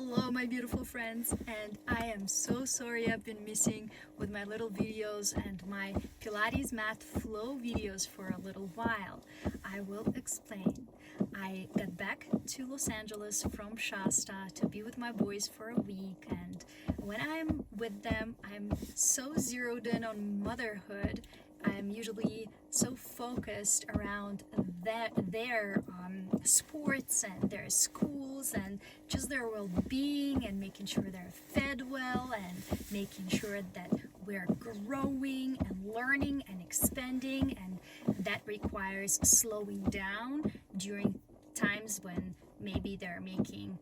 Hello my beautiful friends, and I am so sorry I've been missing with my little videos and my Pilates mat flow videos for a little while. I will explain. I got back to Los Angeles from Shasta to be with my boys for a week, and when I'm with them I'm so zeroed in on motherhood. I'm usually so focused around their sports and their schools and just their well-being and making sure they're fed well and making sure that we're growing and learning and expanding, and that requires slowing down during times when maybe they're making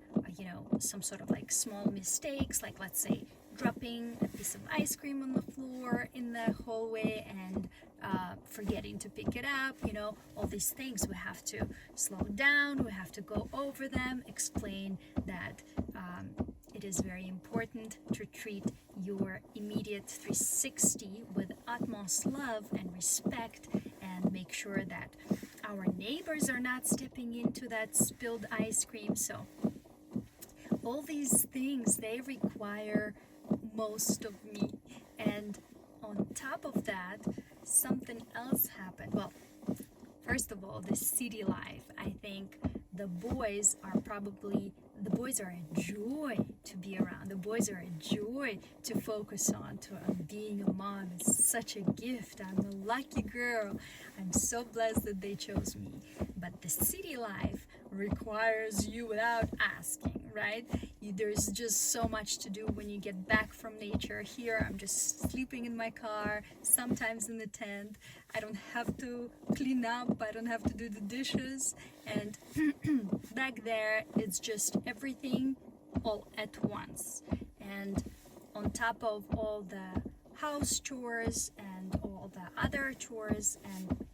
some sort of like small mistakes, like let's say dropping a piece of ice cream on the floor in the hallway and forgetting to pick it up. All these things, we have to slow down, we have to go over them, explain that it is very important to treat your immediate 360 with utmost love and respect, and make sure that our neighbors are not stepping into that spilled ice cream. So all these things, they require most of me. And on top of that, something else happened. Well, first of all, the city life. I think the boys are a joy to be around. The boys are a joy to focus on. Being a mom is such a gift. I'm a lucky girl. I'm so blessed that they chose me. But the city life requires you without asking, right? There's just so much to do when you get back from nature. Here I'm just sleeping in my car, sometimes in the tent. I don't have to clean up, I don't have to do the dishes, and back there it's just everything all at once. And on top of all the house chores and all the other chores and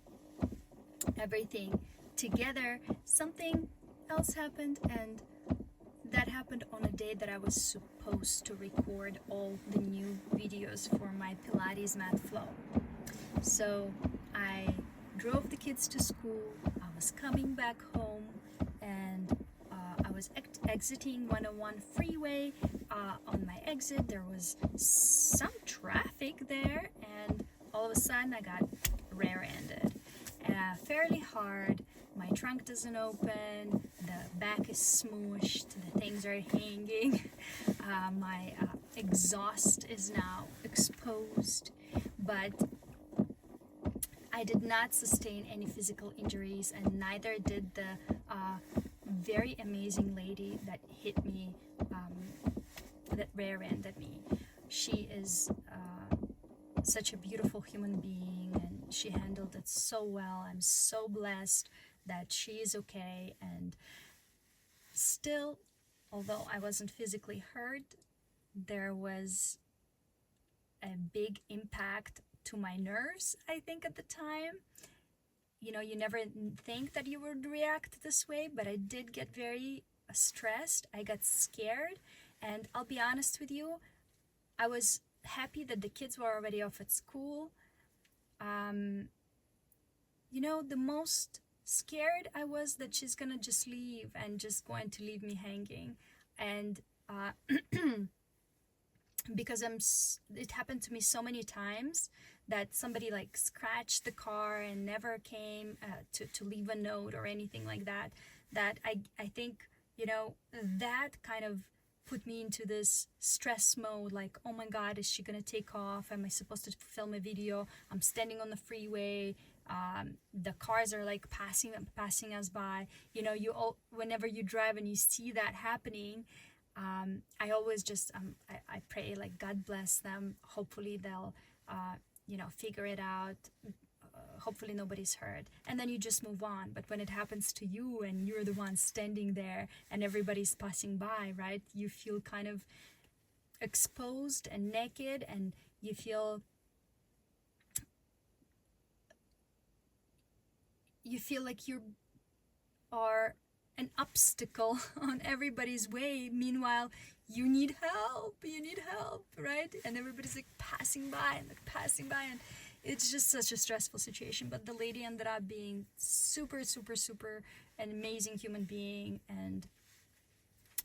everything together, something else happened, and that happened on a day that I was supposed to record all the new videos for my Pilates mat flow. So I drove the kids to school, I was coming back home, and I was exiting 101 freeway. On my exit there was some traffic there, and all of a sudden I got rear-ended fairly hard. My trunk doesn't open, the back is smooshed, the things are hanging, my exhaust is now exposed, but I did not sustain any physical injuries, and neither did the very amazing lady that hit me, that rear-ended me. She is such a beautiful human being, and she handled it so well. I'm so blessed that she is okay. And still, although I wasn't physically hurt, there was a big impact to my nerves, I think, at the time. You never think that you would react this way, but I did get very stressed. I got scared, and I'll be honest with you, I was happy that the kids were already off at school. The most scared I was that she's gonna just leave and just going to leave me hanging. And because it happened to me so many times that somebody like scratched the car and never came to leave a note or anything like that, that I think that kind of put me into this stress mode, like, oh my god, is she gonna take off? Am I supposed to film a video? I'm standing on the freeway, the cars are like passing us by. Whenever you drive and you see that happening, I always just I pray, like, God bless them, hopefully they'll figure it out, hopefully nobody's hurt, and then you just move on. But when it happens to you and you're the one standing there and everybody's passing by, right, you feel kind of exposed and naked, and you feel like you are an obstacle on everybody's way. Meanwhile, you need help, right? And everybody's like passing by, and it's just such a stressful situation. But the lady ended up being super, super, super an amazing human being, and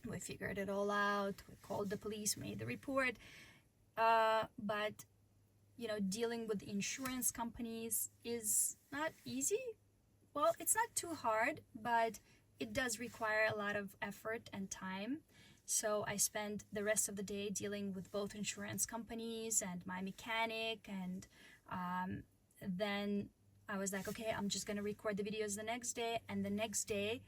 We figured it all out. We called the police, made the report. But dealing with insurance companies is not easy. Well, it's not too hard, but it does require a lot of effort and time. So I spent the rest of the day dealing with both insurance companies and my mechanic, and then I was like, okay, I'm just gonna record the videos the next day. And the next day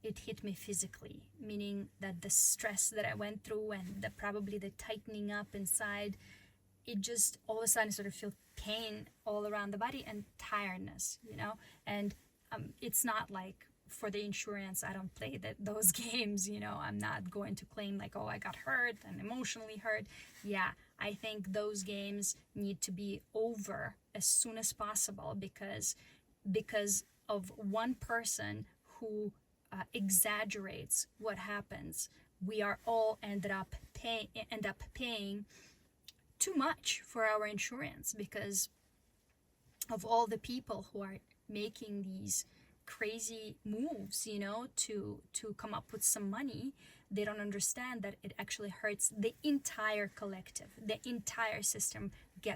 it hit me physically, meaning that the stress that I went through and probably the tightening up inside, it just all of a sudden sort of feel pain all around the body and tiredness, and it's not like for the insurance, I don't play those games, I'm not going to claim like, oh, I got hurt and emotionally hurt. Yeah, I think those games need to be over as soon as possible, because of one person who exaggerates what happens. We are all end up paying too much for our insurance because of all the people who are making these crazy moves, to come up with some money. They don't understand that it actually hurts the entire collective. The entire system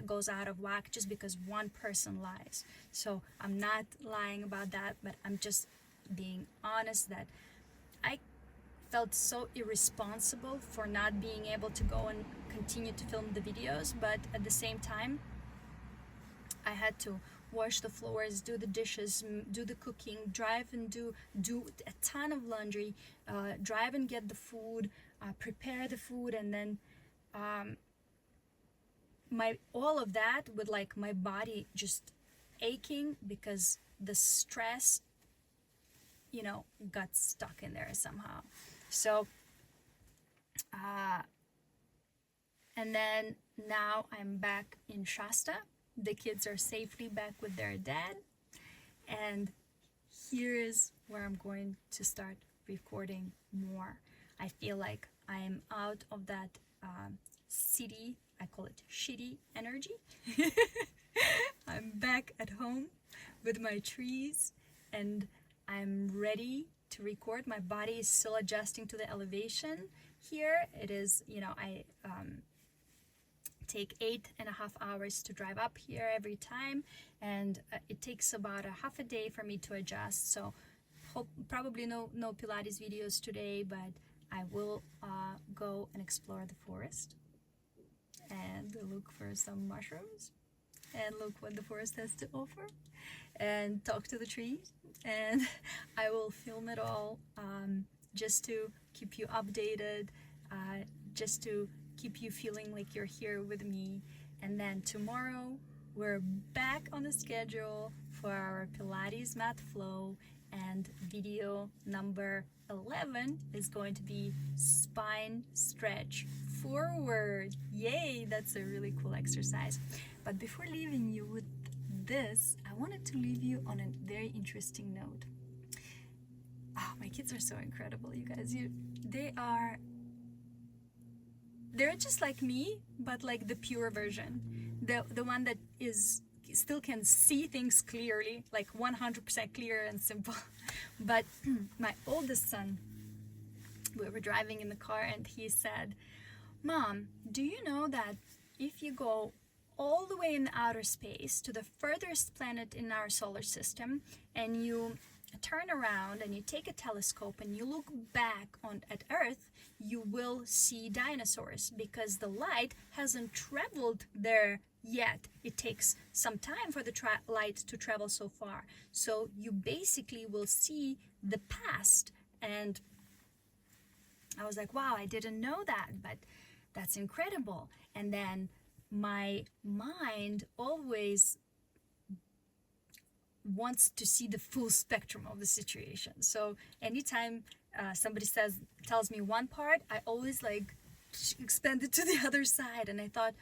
goes out of whack just because one person lies. So I'm not lying about that, but I'm just being honest that I felt so irresponsible for not being able to go and continue to film the videos, but at the same time I had to wash the floors, do the dishes, do the cooking, drive and do a ton of laundry, drive and get the food, prepare the food, and then all of that with like my body just aching because the stress got stuck in there somehow. So and then now I'm back in Shasta. The kids are safely back with their dad, and here is where I'm going to start recording more. I feel like I am out of that city, I call it shitty energy. I'm back at home with my trees, and I'm ready to record. My body is still adjusting to the elevation here. It is, I take 8.5 hours to drive up here every time, and it takes about a half a day for me to adjust. So probably no Pilates videos today, but I will go and explore the forest and look for some mushrooms and look what the forest has to offer and talk to the trees, and I will film it all just to keep you updated, just to keep you feeling like you're here with me. And then tomorrow we're back on the schedule for our Pilates mat flow, and video number 11 is going to be spine stretch forward. Yay, that's a really cool exercise. But before leaving you with this, I wanted to leave you on a very interesting note. Oh, my kids are so incredible, you guys. They're just like me, but like the pure version, the one that still can see things clearly, like 100% clear and simple. But my oldest son, we were driving in the car, and he said, "Mom, do you know that if you go all the way in outer space to the furthest planet in our solar system, and you turn around and you take a telescope and you look back at Earth, you will see dinosaurs because the light hasn't traveled there yet. It takes some time for the light to travel so far. So you basically will see the past." And I was like, wow, I didn't know that, but that's incredible. And then my mind always wants to see the full spectrum of the situation. So anytime somebody tells me one part, I always like expand it to the other side. And I thought,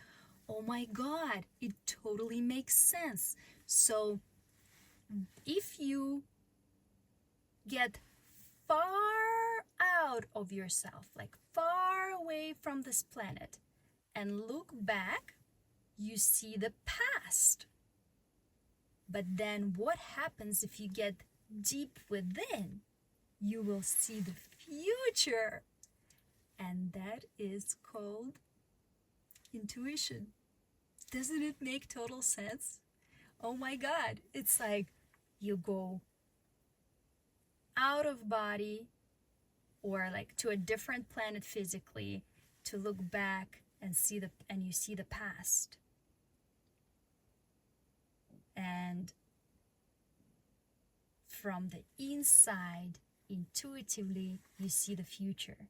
oh my God, it totally makes sense. So if you get far out of yourself, like far away from this planet, and look back, you see the past. But then what happens if you get deep within? you will see the future. And that is called intuition. Doesn't it make total sense? Oh my God, it's like you go out of body or like to a different planet physically to look back and you see the past. And from the inside, intuitively, you see the future.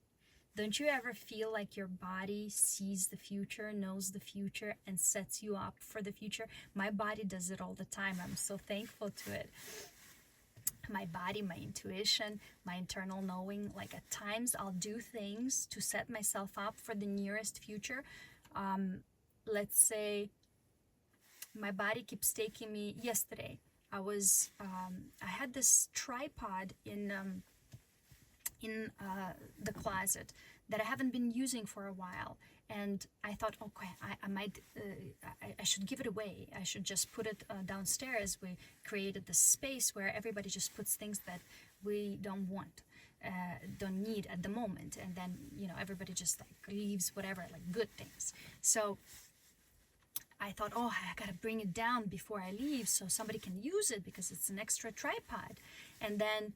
Don't you ever feel like your body sees the future, knows the future, and sets you up for the future? My body does it all the time. I'm so thankful to it. My body, my intuition, my internal knowing, like at times I'll do things to set myself up for the nearest future. Let's say my body keeps taking me. Yesterday I had this tripod in the closet that I haven't been using for a while, and I thought, okay, I should give it away. I should just put it downstairs. We created this space where everybody just puts things that we don't want, don't need at the moment, and then everybody just like leaves whatever, like good things. So I thought, oh, I gotta bring it down before I leave so somebody can use it because it's an extra tripod. And then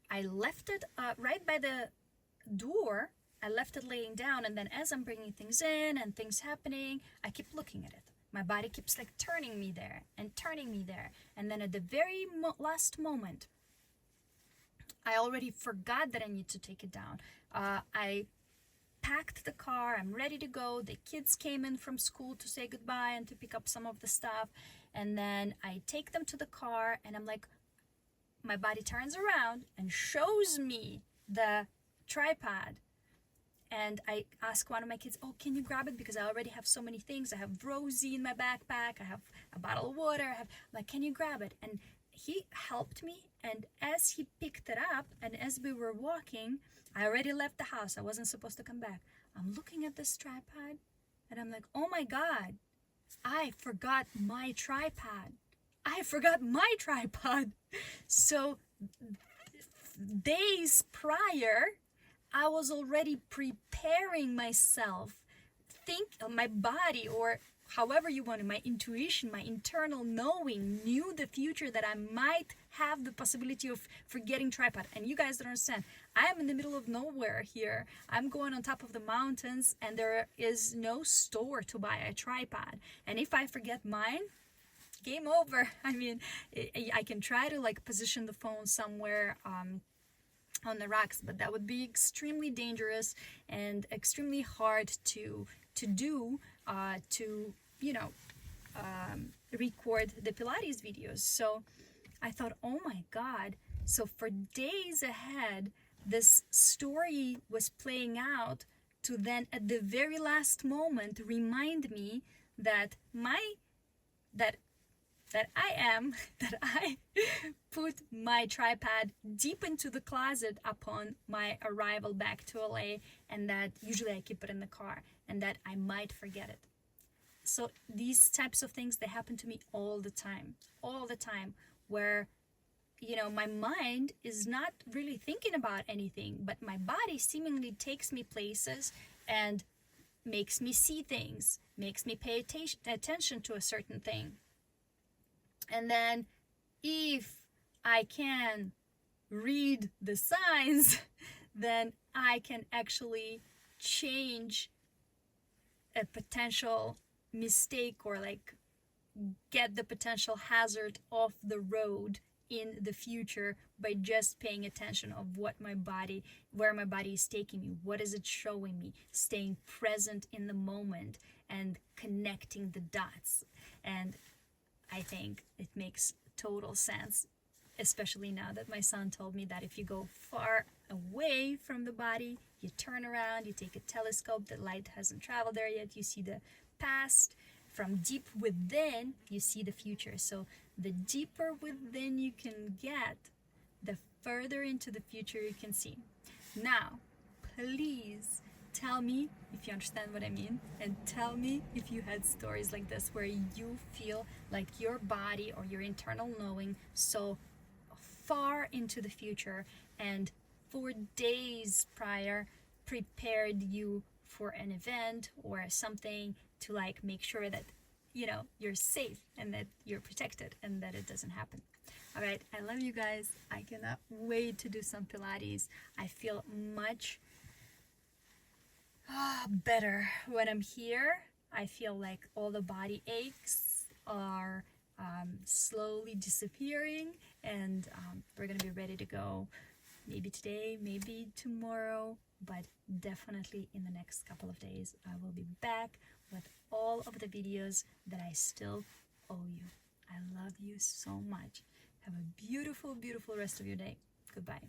I left it right by the door. I left it laying down, and then as I'm bringing things in and things happening, I keep looking at it. My body keeps like turning me there and turning me there. And then at the very last moment, I already forgot that I need to take it down. I packed the car, I'm ready to go. The kids came in from school to say goodbye and to pick up some of the stuff. And then I take them to the car, and I'm like, my body turns around and shows me the tripod. And I ask one of my kids, oh, can you grab it? Because I already have so many things. I have Rosie in my backpack. I have a bottle of water. Like, can you grab it? And he helped me. And as he picked it up and as we were walking, I already left the house. I wasn't supposed to come back. I'm looking at this tripod and I'm like, oh my God, I forgot my tripod. I forgot my tripod. So days prior, I was already preparing myself, my body, or however you want it, my intuition, my internal knowing knew the future that I might have the possibility of forgetting tripod. And you guys don't understand. I am in the middle of nowhere here. I'm going on top of the mountains and there is no store to buy a tripod. And if I forget mine, game over. I mean, I can try to like position the phone somewhere on the rocks, but that would be extremely dangerous and extremely hard to do to record the Pilates videos. So I thought, oh my God. So for days ahead, this story was playing out to then at the very last moment remind me that I put my tripod deep into the closet upon my arrival back to LA, and that usually I keep it in the car, and that I might forget it. So these types of things, they happen to me all the time, where my mind is not really thinking about anything, but my body seemingly takes me places and makes me see things, makes me pay attention to a certain thing. And then if I can read the signs, then I can actually change a potential mistake or like get the potential hazard off the road in the future by just paying attention of where my body is taking me, what is it showing me, staying present in the moment and connecting the dots. And I think it makes total sense, especially now that my son told me that if you go far away from the body, you turn around, you take a telescope, the light hasn't traveled there yet, you see the past. From deep within, you see the future. So the deeper within you can get, the further into the future you can see. Now, please tell me if you understand what I mean, and tell me if you had stories like this where you feel like your body or your internal knowing so far into the future and for days prior prepared you for an event or something to like make sure that you're safe and that you're protected and that it doesn't happen. All right, I love you guys. I cannot wait to do some Pilates. I feel much better when I'm here. I feel like all the body aches are slowly disappearing, and we're gonna be ready to go maybe today, maybe tomorrow, but definitely in the next couple of days I will be back with all of the videos that I still owe you. I love you so much. Have a beautiful, beautiful rest of your day. Goodbye.